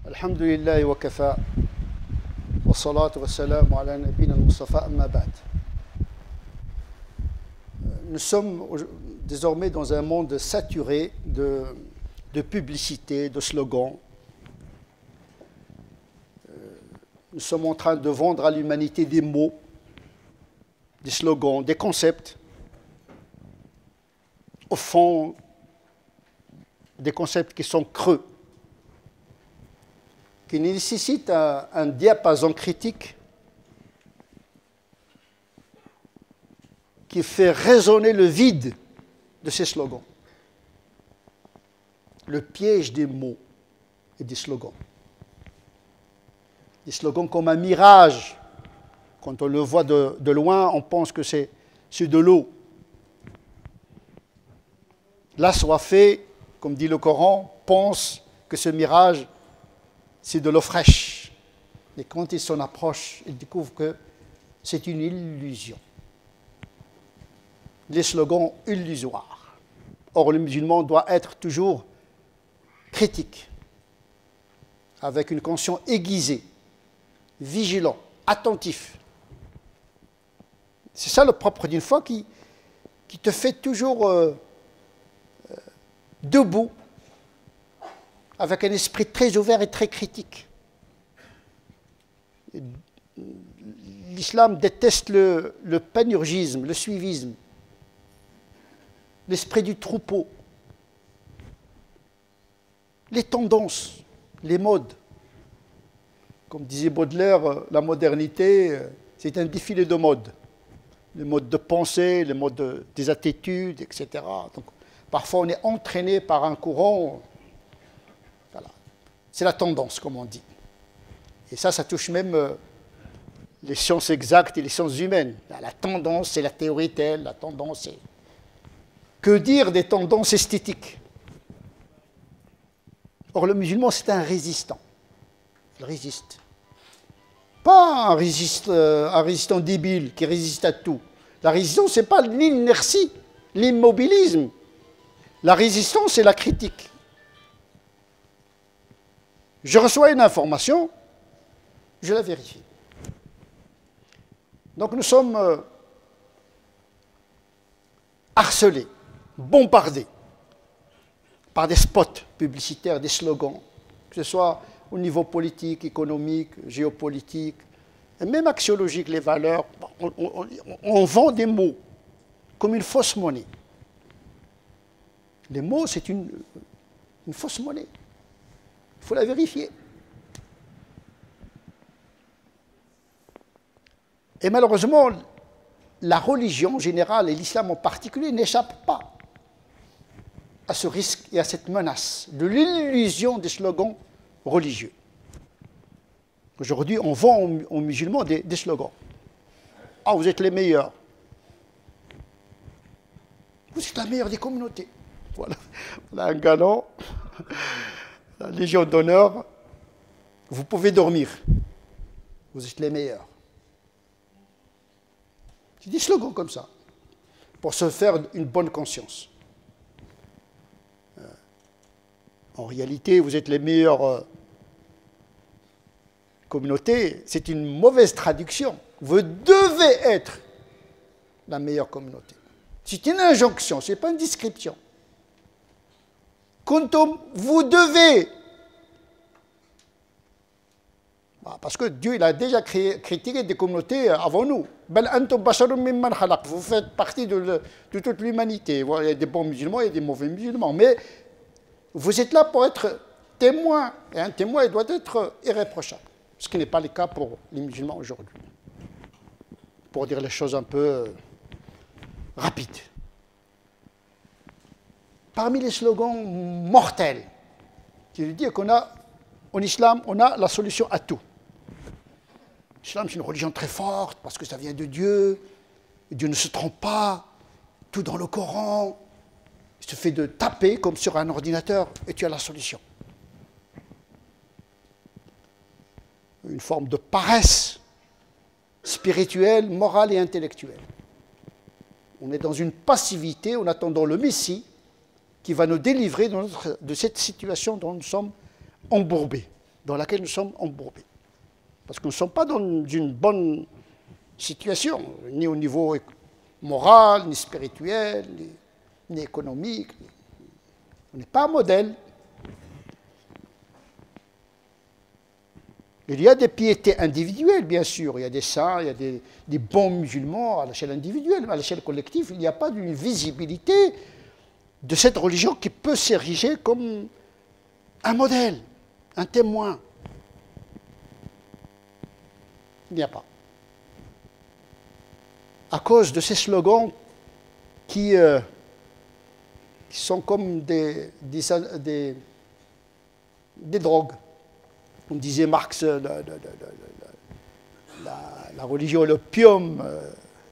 الحمد لله وكفى والصلاة والسلام على نبينا المصطفى أما بعد. Nous sommes désormais dans un monde saturé de publicité, de slogans. Nous sommes en train de vendre à l'humanité des mots, des slogans, des concepts. Au fond, des concepts qui sont creux, qui nécessitent un diapason critique qui fait résonner le vide de ces slogans. Le piège des mots et des slogans. Des slogans comme un mirage. Quand on le voit de loin, on pense que c'est de l'eau. L'assoiffé, comme dit le Coran, pense que ce mirage, c'est de l'eau fraîche. Et quand il s'en approche, il découvre que c'est une illusion. Les slogans illusoires. Or, le musulman doit être toujours critique, avec une conscience aiguisée, vigilant, attentif. C'est ça le propre d'une foi qui te fait toujours debout, avec un esprit très ouvert et très critique. L'islam déteste le panurgisme, le suivisme, l'esprit du troupeau, les tendances, les modes. Comme disait Baudelaire, la modernité, c'est un défilé de modes. Les modes de pensée, les modes des attitudes, etc. Donc, parfois, on est entraîné par un courant. Voilà. C'est la tendance, comme on dit. Et ça touche même les sciences exactes et les sciences humaines. La tendance, c'est la théorie telle, la tendance, c'est... Que dire des tendances esthétiques? Or, le musulman, c'est un résistant. Il résiste. Pas un résistant débile qui résiste à tout. La résistance, ce n'est pas l'inertie, l'immobilisme. La résistance, c'est la critique. Je reçois une information, je la vérifie. Donc nous sommes harcelés, bombardés par des spots publicitaires, des slogans, que ce soit au niveau politique, économique, géopolitique, et même axiologique, les valeurs. On vend des mots comme une fausse monnaie. Les mots, c'est une fausse monnaie. Il faut la vérifier. Et malheureusement, la religion en général et l'islam en particulier n'échappent pas à ce risque et à cette menace de l'illusion des slogans religieux. Aujourd'hui, on vend aux musulmans des slogans. Ah, vous êtes les meilleurs. Vous êtes la meilleure des communautés. Voilà, un galant, la Légion d'honneur. Vous pouvez dormir. Vous êtes les meilleurs. C'est des slogans comme ça, pour se faire une bonne conscience. En réalité, vous êtes les meilleures communautés. C'est une mauvaise traduction. Vous devez être la meilleure communauté. C'est une injonction, ce n'est pas une description. Kuntum, vous devez. Parce que Dieu il a déjà critiqué des communautés avant nous. Vous faites partie de toute l'humanité. Il y a des bons musulmans et des mauvais musulmans. Mais vous êtes là pour être témoin. Et un témoin il doit être irréprochable. Ce qui n'est pas le cas pour les musulmans aujourd'hui. Pour dire les choses un peu rapides. Parmi les slogans mortels, qui veut dire qu'en islam, on a la solution à tout. L'islam, c'est une religion très forte, parce que ça vient de Dieu. Et Dieu ne se trompe pas. Tout dans le Coran. Il se fait de taper comme sur un ordinateur, et tu as la solution. Une forme de paresse spirituelle, morale et intellectuelle. On est dans une passivité en attendant le Messie qui va nous délivrer de cette situation dont nous sommes embourbés. dans laquelle nous sommes embourbés. Parce que nous ne sommes pas dans une bonne situation, ni au niveau moral, ni spirituel, ni économique. On n'est pas un modèle. Il y a des piétés individuelles, bien sûr. Il y a des saints, il y a des bons musulmans à l'échelle individuelle, mais à l'échelle collective, il n'y a pas d'une visibilité de cette religion qui peut s'ériger comme un modèle, un témoin. Il n'y a pas. À cause de ces slogans qui sont comme des drogues. Comme disait Marx, la religion est l'opium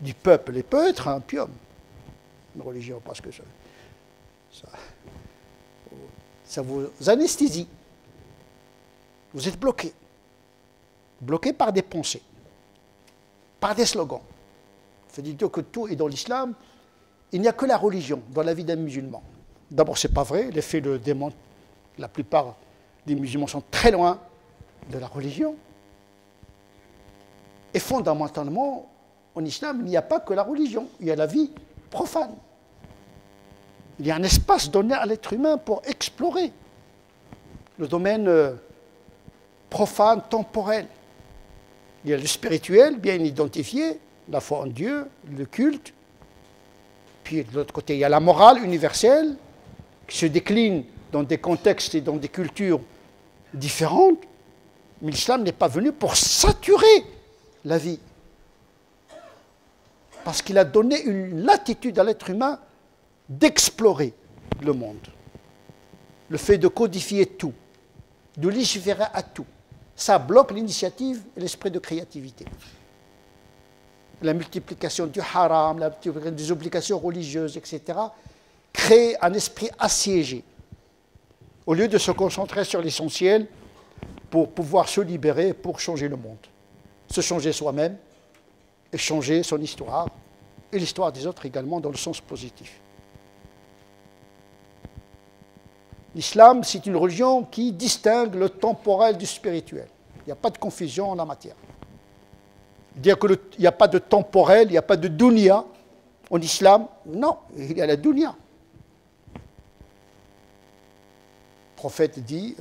du peuple. Elle peut être un opium, une religion, parce que ça vous anesthésie. Vous êtes bloqué. Bloqué par des pensées, par des slogans. Ça veut dire que tout est dans l'islam. Il n'y a que la religion dans la vie d'un musulman. D'abord, ce n'est pas vrai. Les faits le démontrent. La plupart des musulmans sont très loin de la religion. Et fondamentalement, en islam, il n'y a pas que la religion. Il y a la vie profane. Il y a un espace donné à l'être humain pour explorer le domaine profane, temporel. Il y a le spirituel, bien identifié, la foi en Dieu, le culte. Puis de l'autre côté, il y a la morale universelle, qui se décline dans des contextes et dans des cultures différentes. Mais l'islam n'est pas venu pour saturer la vie. Parce qu'il a donné une latitude à l'être humain d'explorer le monde. Le fait de codifier tout, de légiférer à tout, ça bloque l'initiative et l'esprit de créativité. La multiplication du haram, la multiplication des obligations religieuses, etc., crée un esprit assiégé. Au lieu de se concentrer sur l'essentiel pour pouvoir se libérer, pour changer le monde. Se changer soi-même et changer son histoire et l'histoire des autres également dans le sens positif. L'islam, c'est une religion qui distingue le temporel du spirituel. Il n'y a pas de confusion en la matière. Dire qu'il n'y a pas de temporel, il n'y a pas de dunya en islam, non, il y a la dunya. Le prophète dit,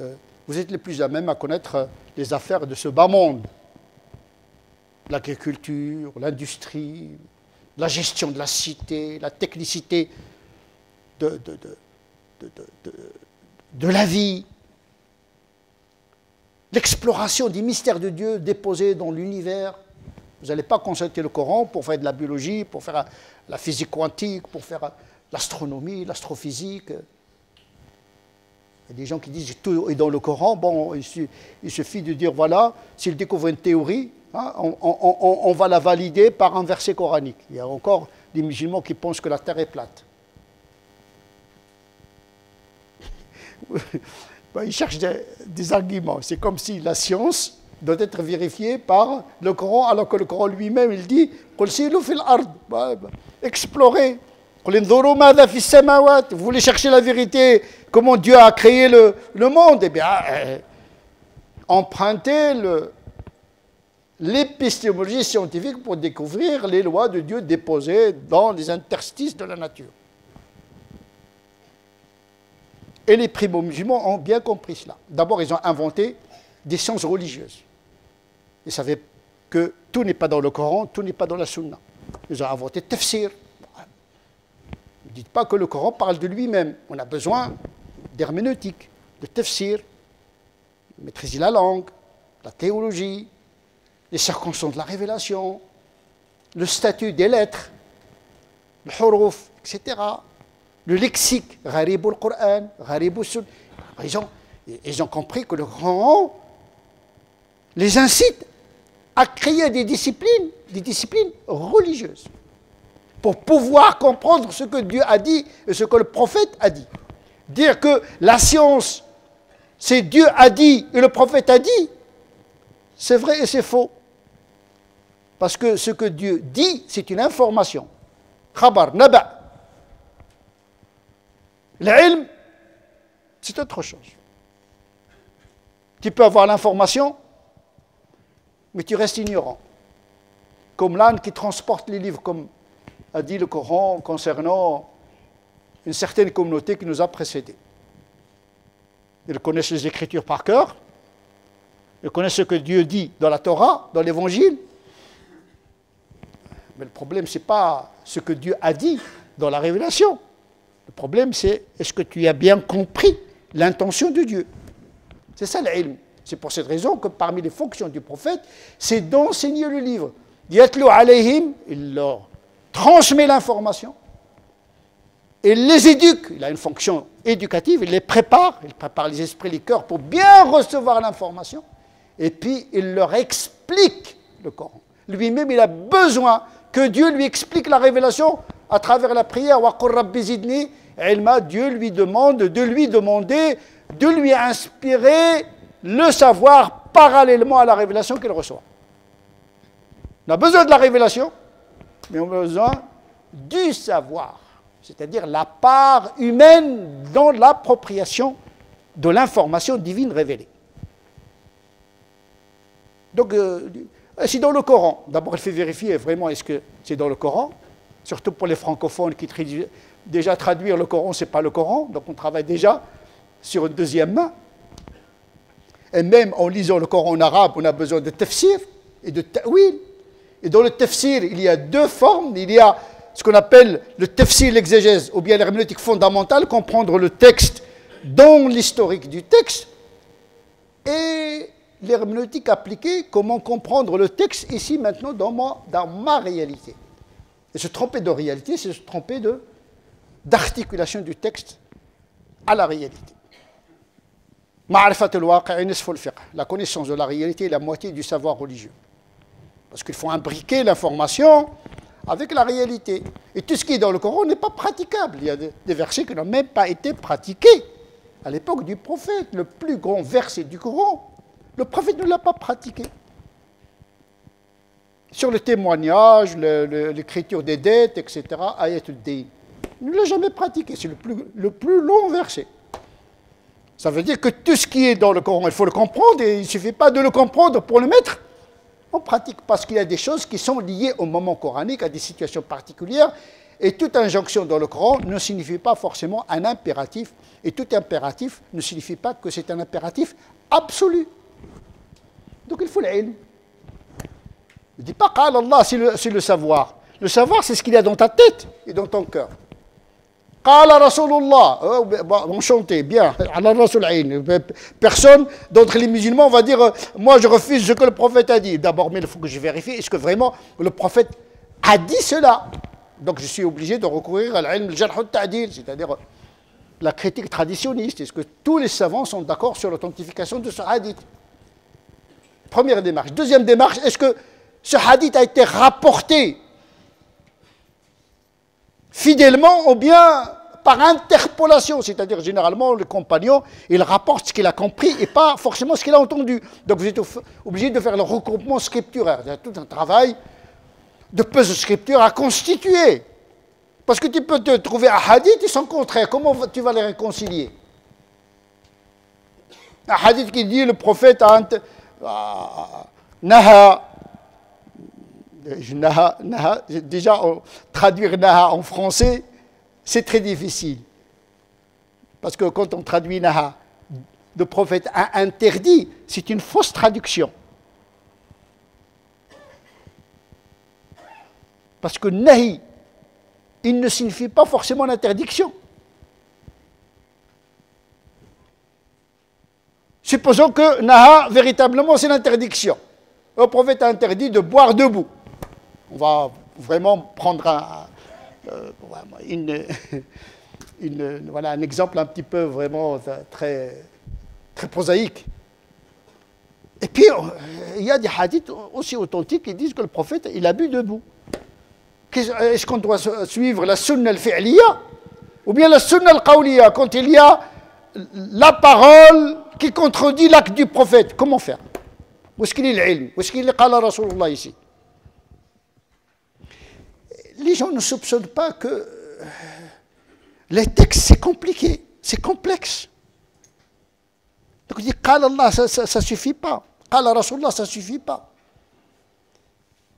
vous êtes les plus à même à connaître les affaires de ce bas monde. L'agriculture, l'industrie, la gestion de la cité, la technicité de la vie, l'exploration des mystères de Dieu déposés dans l'univers. Vous n'allez pas consulter le Coran pour faire de la biologie, pour faire la physique quantique, pour faire l'astronomie, l'astrophysique. Il y a des gens qui disent que tout est dans le Coran. Bon, il suffit de dire, voilà, s'il découvre une théorie, hein, on va la valider par un verset coranique. Il y a encore des musulmans qui pensent que la terre est plate. Ils cherchent des arguments. C'est comme si la science doit être vérifiée par le Coran, alors que le Coran lui-même, il dit explorez. Vous voulez chercher la vérité, comment Dieu a créé le monde? Eh bien, empruntez l'épistémologie scientifique pour découvrir les lois de Dieu déposées dans les interstices de la nature. Et les primo-musulmans ont bien compris cela. D'abord, ils ont inventé des sciences religieuses. Ils savaient que tout n'est pas dans le Coran, tout n'est pas dans la Sunna. Ils ont inventé tafsir. Ne dites pas que le Coran parle de lui-même. On a besoin d'herméneutique, de tafsir, de maîtriser la langue, la théologie, les circonstances de la révélation, le statut des lettres, le huruf, etc., le lexique, gharibul Qur'an, gharibul Sunna. Ils ont compris que le Coran les incite à créer des disciplines religieuses, pour pouvoir comprendre ce que Dieu a dit et ce que le prophète a dit. Dire que la science, c'est Dieu a dit et le prophète a dit, c'est vrai et c'est faux. Parce que ce que Dieu dit, c'est une information. Khabar, naba. L'ilm, c'est autre chose. Tu peux avoir l'information, mais tu restes ignorant. Comme l'âne qui transporte les livres, comme a dit le Coran concernant une certaine communauté qui nous a précédés. Ils connaissent les Écritures par cœur, ils connaissent ce que Dieu dit dans la Torah, dans l'Évangile. Mais le problème, ce n'est pas ce que Dieu a dit dans la révélation. Le problème, c'est est-ce que tu as bien compris l'intention de Dieu? C'est ça l'ilm. C'est pour cette raison que parmi les fonctions du prophète, c'est d'enseigner le livre. Yatlu alayhim, il leur transmet l'information. Il les éduque, il a une fonction éducative, il prépare les esprits, les cœurs pour bien recevoir l'information. Et puis, il leur explique le Coran. Lui-même, il a besoin que Dieu lui explique la révélation à travers la prière. Wa qur rabbi zidni ilma. Dieu lui demande de lui demander, de lui inspirer le savoir parallèlement à la révélation qu'il reçoit. On a besoin de la révélation, mais on a besoin du savoir, c'est-à-dire la part humaine dans l'appropriation de l'information divine révélée. Donc, c'est dans le Coran. D'abord, il fait vérifier vraiment est-ce que c'est dans le Coran, surtout pour les francophones qui déjà traduire le Coran, ce n'est pas le Coran, donc on travaille déjà sur une deuxième main. Et même en lisant le Coran en arabe, on a besoin de tafsir et de ta'wil. Et dans le tafsir, il y a deux formes. Il y a ce qu'on appelle le tafsir, l'exégèse, ou bien l'herméneutique fondamentale, comprendre le texte dans l'historique du texte, et l'herméneutique appliquée, comment comprendre le texte ici, maintenant, dans ma réalité. Et se tromper de réalité, c'est se tromper d'articulation du texte à la réalité. La connaissance de la réalité est la moitié du savoir religieux. Parce qu'il faut imbriquer l'information avec la réalité. Et tout ce qui est dans le Coran n'est pas praticable. Il y a des versets qui n'ont même pas été pratiqués. À l'époque du prophète, le plus grand verset du Coran, le prophète ne l'a pas pratiqué. Sur le témoignage, l'écriture des dettes, etc., Ayatul Dayn, il ne l'a jamais pratiqué. C'est le plus long verset. Ça veut dire que tout ce qui est dans le Coran, il faut le comprendre, et il ne suffit pas de le comprendre pour le mettre en pratique, parce qu'il y a des choses qui sont liées au moment coranique, à des situations particulières, et toute injonction dans le Coran ne signifie pas forcément un impératif, et tout impératif ne signifie pas que c'est un impératif absolu. Donc il faut l'ilm. Ne dis pas qu'Allah, c'est le savoir. Le savoir, c'est ce qu'il y a dans ta tête et dans ton cœur. Qala Rasulullah, enchanté, bien, personne d'entre les musulmans va dire moi je refuse ce que le prophète a dit. D'abord, mais il faut que je vérifie, est-ce que vraiment le prophète a dit cela? Donc je suis obligé de recourir à l'ilm al-jarh al-ta'dil, c'est-à-dire la critique traditionniste. Est-ce que tous les savants sont d'accord sur l'authentification de ce hadith? Première démarche. Deuxième démarche, est-ce que ce hadith a été rapporté fidèlement ou bien par interpolation, c'est-à-dire généralement le compagnon, il rapporte ce qu'il a compris et pas forcément ce qu'il a entendu. Donc vous êtes obligé de faire le regroupement scripturaire. Il y a tout un travail de puzzle scripture à constituer. Parce que tu peux te trouver un hadith et son contraire. Comment tu vas les réconcilier? Un hadith qui dit le prophète a naha. Déjà, traduire naha en français, c'est très difficile. Parce que quand on traduit naha, le prophète a interdit, c'est une fausse traduction. Parce que nahi, il ne signifie pas forcément l'interdiction. Supposons que naha, véritablement, c'est l'interdiction. Le prophète a interdit de boire debout. On va vraiment prendre un exemple un petit peu vraiment très, très prosaïque. Et puis, il y a des hadiths aussi authentiques qui disent que le prophète, il a bu debout. Est-ce qu'on doit suivre la sunna al-fi'liya ou bien la sunna al-qawliya quand il y a la parole qui contredit l'acte du prophète? Comment faire? Où est-ce qu'il est l'ilm? Où est-ce qu'il est qala Rasulullah ici? Les gens ne soupçonnent pas que les textes, c'est compliqué, c'est complexe. Donc Donc il dit Qala Allah, ça ne suffit pas. Qala Rasulullah, ça ne suffit pas.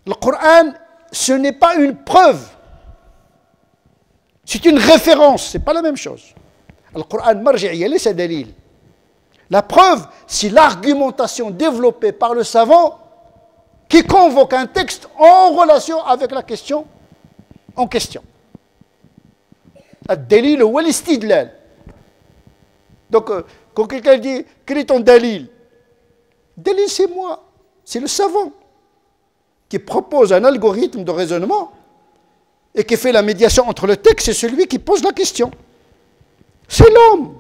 Le Coran, ce n'est pas une preuve. C'est une référence, ce n'est pas la même chose. Le Coran marji'iyya, laysa dalil. La preuve, c'est l'argumentation développée par le savant qui convoque un texte en relation avec la question en question. Ad-dalil ou l'istidlal. Donc, quand quelqu'un dit, quel est ton dalil? Dalil, c'est moi, c'est le savant qui propose un algorithme de raisonnement et qui fait la médiation entre le texte et celui qui pose la question. C'est l'homme.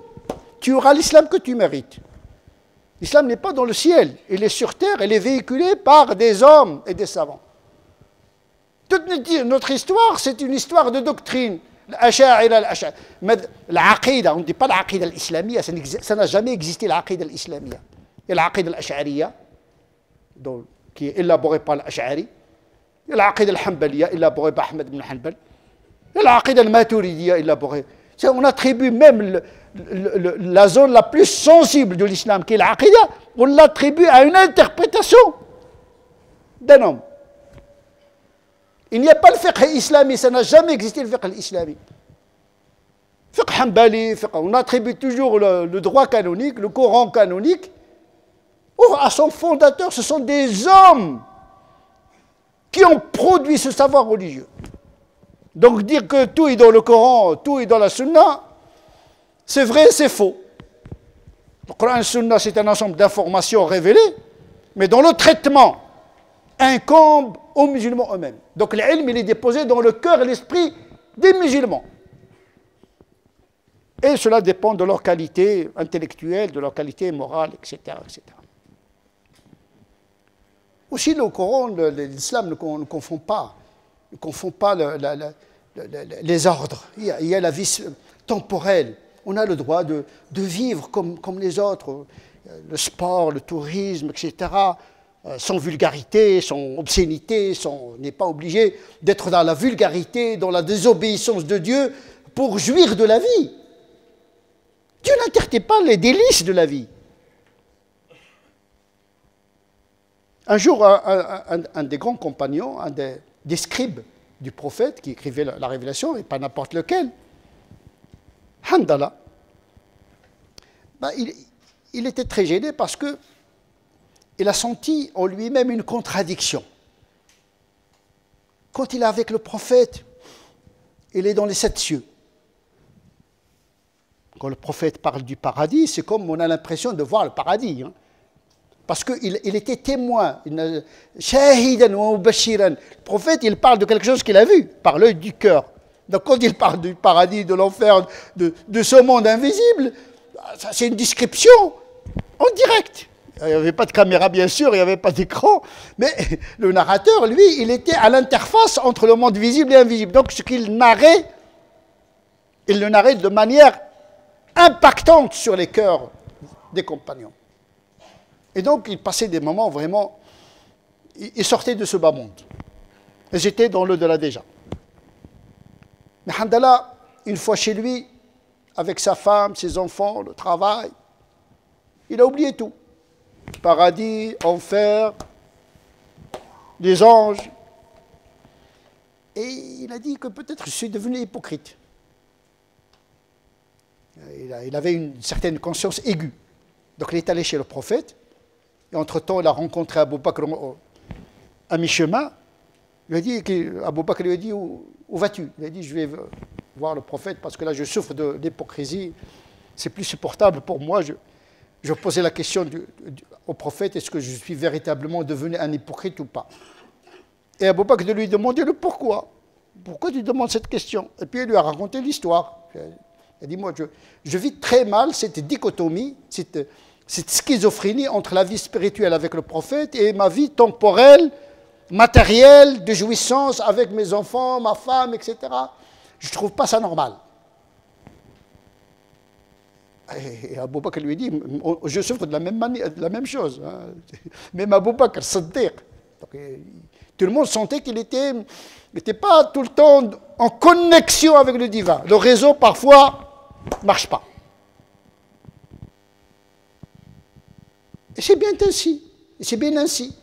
Tu auras l'islam que tu mérites. L'islam n'est pas dans le ciel, il est sur terre, il est véhiculé par des hommes et des savants. Toute notre histoire, c'est une histoire de doctrine. L'aqida, on ne dit pas l'aqida al-islamiyya, ça n'a jamais existé l'aqida al-islamiyya. Il y a l'aqida al-ash'ariyya, qui est élaborée par l'ash'ari. Il y a l'aqida al-hanbaliyya, élaborée par Ahmed ibn Hanbal. Il y a l'aqida al-maturidiyya, élaborée. On attribue même la zone la plus sensible de l'islam, qui est l'aqida, on l'attribue à une interprétation d'un homme. Il n'y a pas le fiqh islami, ça n'a jamais existé le fiqh islami. Fiqh hanbali, on attribue toujours le droit canonique, le Coran canonique. À son fondateur, ce sont des hommes qui ont produit ce savoir religieux. Donc dire que tout est dans le Coran, tout est dans la Sunna, c'est vrai, c'est faux. Le Coran et la Sunna, c'est un ensemble d'informations révélées, mais dont le traitement incombe aux musulmans eux-mêmes. Donc l'ilm, il est déposé dans le cœur et l'esprit des musulmans. Et cela dépend de leur qualité intellectuelle, de leur qualité morale, etc. etc. Aussi, le Coran, l'islam ne confond pas. Ne confond pas les ordres. Il y a la vie temporelle. On a le droit de vivre comme les autres. Le sport, le tourisme, etc. Sans vulgarité, sans obscénité. On n'est pas obligé d'être dans la vulgarité, dans la désobéissance de Dieu pour jouir de la vie. Dieu n'interdit pas les délices de la vie. Un jour, un des grands compagnons, un des scribes du prophète qui écrivait la révélation, et pas n'importe lequel, Handala, il était très gêné parce qu'il a senti en lui-même une contradiction. Quand il est avec le prophète, il est dans les 7 cieux. Quand le prophète parle du paradis, c'est comme on a l'impression de voir le paradis. Hein. Parce qu'il était témoin. Shahidan wa mubashiran. Le prophète, il parle de quelque chose qu'il a vu, par l'œil du cœur. Donc quand il parle du paradis, de l'enfer, de ce monde invisible, c'est une description en direct. Il n'y avait pas de caméra, bien sûr, il n'y avait pas d'écran, mais le narrateur, lui, il était à l'interface entre le monde visible et invisible. Donc ce qu'il narrait, il le narrait de manière impactante sur les cœurs des compagnons. Et donc, il passait des moments vraiment... Il sortait de ce bas monde. Et j'étais dans l'au-delà déjà. Mais Handala, une fois chez lui, avec sa femme, ses enfants, le travail, il a oublié tout. Paradis, enfer, les anges. Et il a dit que peut-être je suis devenu hypocrite. Il avait une certaine conscience aiguë. Donc il est allé chez le prophète. Et entre-temps, il a rencontré Abou Bakr à mi-chemin. Il a dit, Abou Bakr lui a dit, où vas-tu? Il a dit, je vais voir le prophète parce que là, je souffre de l'hypocrisie. C'est plus supportable pour moi. Je posais la question au prophète, est-ce que je suis véritablement devenu un hypocrite ou pas? Et Abou Bakr lui demandait le pourquoi. Pourquoi tu demandes cette question? Et puis il lui a raconté l'histoire. Il a dit, moi, je vis très mal cette dichotomie, cette schizophrénie entre la vie spirituelle avec le prophète et ma vie temporelle, matérielle, de jouissance avec mes enfants, ma femme, etc. Je ne trouve pas ça normal. Et Abou Bakr lui dit, je souffre de la même chose. Hein. Même Abou Bakr, Siddiq. Tout le monde sentait qu'il n'était pas tout le temps en connexion avec le divin. Le réseau, parfois, ne marche pas. Et c'est bien ainsi. Et c'est bien ainsi.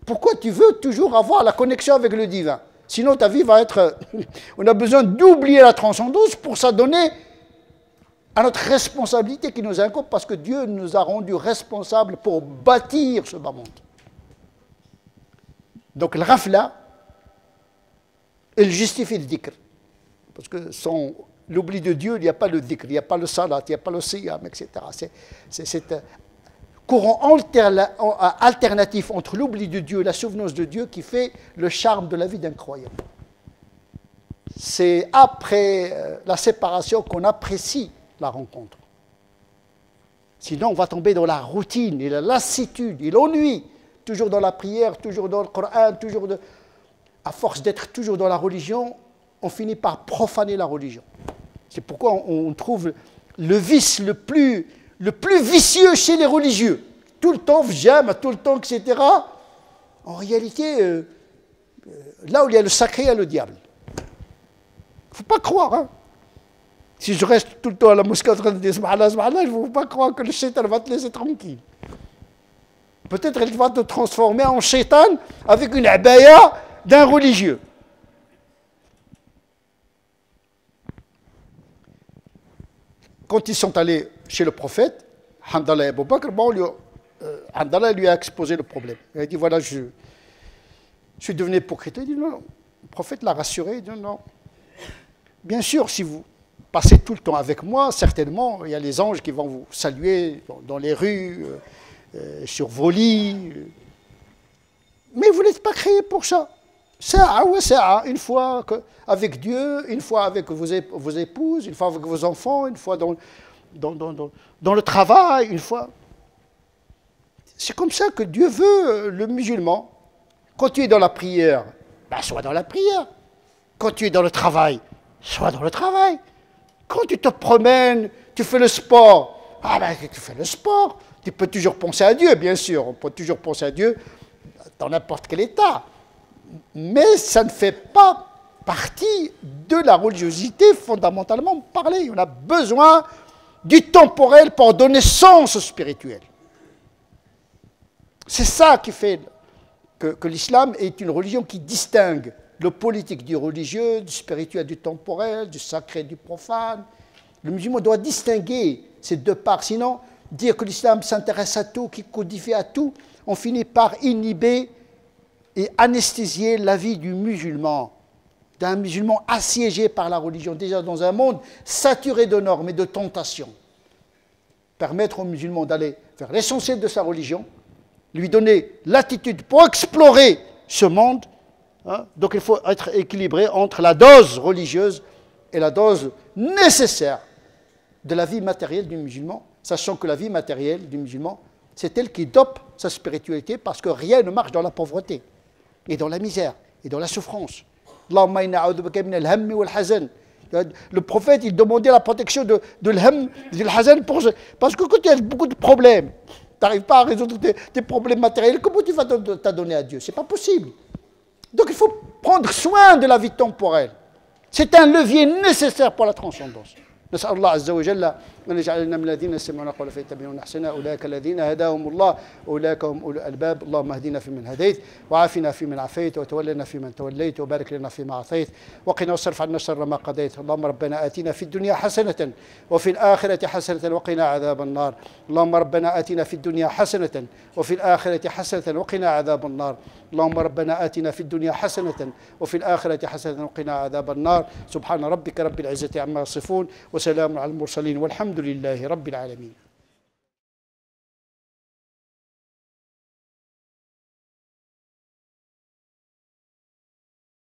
Pourquoi tu veux toujours avoir la connexion avec le divin? Sinon, ta vie va être... On a besoin d'oublier la transcendance pour s'adonner à notre responsabilité qui nous incombe, parce que Dieu nous a rendus responsables pour bâtir ce bas monde. Donc, le rafla, il justifie le dhikr. Parce que sans l'oubli de Dieu, il n'y a pas le dhikr, il n'y a pas le salat, il n'y a pas le siyam, etc. C'est courant alternatif entre l'oubli de Dieu et la souvenance de Dieu qui fait le charme de la vie d'un croyant. C'est après la séparation qu'on apprécie la rencontre. Sinon, on va tomber dans la routine et la lassitude et l'ennui, toujours dans la prière, toujours dans le Coran, à force d'être toujours dans la religion, on finit par profaner la religion. C'est pourquoi on trouve le vice le plus vicieux chez les religieux. Tout le temps, j'aime, tout le temps, etc. En réalité, là où il y a le sacré, il y a le diable. Il ne faut pas croire. Hein. Si je reste tout le temps à la mosquée en train de dire Subhanallah, Subhanallah, il ne faut pas croire que le shaitan va te laisser tranquille. Peut-être qu'il va te transformer en shaitan avec une abaya d'un religieux. Quand ils sont allés chez le prophète, Handala et Abu Bakr, Handala lui a exposé le problème. Il a dit, voilà, je suis devenu hypocrite. Il dit, non, le prophète l'a rassuré, il dit, non. Bien sûr, si vous passez tout le temps avec moi, certainement, il y a les anges qui vont vous saluer dans les rues, sur vos lits. Mais vous n'êtes pas créé pour ça. Une fois avec Dieu, une fois avec vos épouses, une fois avec vos enfants, une fois dans le travail, une fois. C'est comme ça que Dieu veut le musulman. Quand tu es dans la prière, ben sois dans la prière. Quand tu es dans le travail, sois dans le travail. Quand tu te promènes, tu fais le sport, tu fais le sport. Tu peux toujours penser à Dieu, bien sûr. On peut toujours penser à Dieu dans n'importe quel état. Mais ça ne fait pas partie de la religiosité fondamentalement parlée. On a besoin du temporel pour donner sens au spirituel. C'est ça qui fait que l'islam est une religion qui distingue le politique du religieux, du spirituel du temporel, du sacré du profane. Le musulman doit distinguer ces deux parts. Sinon, dire que l'islam s'intéresse à tout, qui codifie à tout, on finit par inhiber et anesthésier la vie du musulman, d'un musulman assiégé par la religion, déjà dans un monde saturé de normes et de tentations. Permettre aux musulmans d'aller vers l'essentiel de sa religion, lui donner l'attitude pour explorer ce monde. Hein. Donc il faut être équilibré entre la dose religieuse et la dose nécessaire de la vie matérielle du musulman, sachant que la vie matérielle du musulman, c'est elle qui dope sa spiritualité, parce que rien ne marche dans la pauvreté, et dans la misère, et dans la souffrance. Le prophète, il demandait la protection de l'ham, du hazan, parce que quand il y a beaucoup de problèmes, tu n'arrives pas à résoudre tes problèmes matériels, comment tu vas t'adonner à Dieu? Ce n'est pas possible. Donc il faut prendre soin de la vie temporelle. C'est un levier nécessaire pour la transcendance. نسأل الله عز وجل أن يجعلنا من الذين يستمعون القول فيتبعون أحسنه أولئك الذين هداهم الله أولئك هم أولو الألباب اللهم اهدنا فيمن هديت وعافنا فيمن عافيت وتولنا فيمن توليت وبارك لنا فيما أعطيت وقنا واصرف عنا شر ما قضيت اللهم ربنا آتنا في الدنيا حسنة وفي الآخرة حسنة وقنا عذاب النار اللهم ربنا آتنا في الدنيا حسنة وفي الآخرة حسنة وقنا عذاب النار اللهم ربنا آتنا في الدنيا حسنة وفي الآخرة حسنة وقنا عذاب النار سبحان ربك رب العزة عما يصفون وسلام على المرسلين والحمد لله رب العالمين.